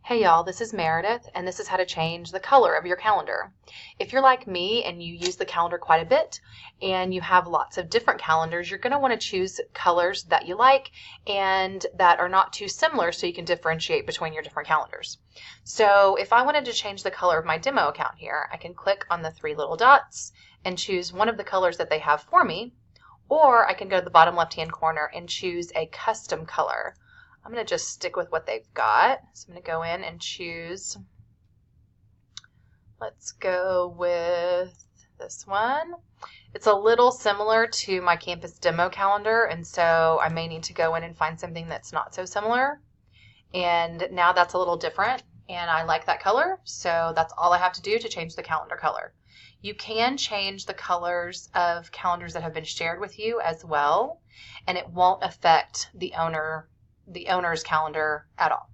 Hey y'all, this is Meredith, and this is how to change the color of your calendar. If you're like me and you use the calendar quite a bit and you have lots of different calendars, you're going to want to choose colors that you like and that are not too similar so you can differentiate between your different calendars. So if I wanted to change the color of my demo account here, I can click on the three little dots and choose one of the colors that they have for me, or I can go to the bottom left-hand corner and choose a custom color. I'm going to just stick with what they've got. So I'm going to go in and choose, let's go with this one. It's a little similar to my campus demo calendar, and so I may need to go in and find something that's not so similar. And now that's a little different, and I like that color, so that's all I have to do to change the calendar color. You can change the colors of calendars that have been shared with you as well, and it won't affect the owner's calendar at all.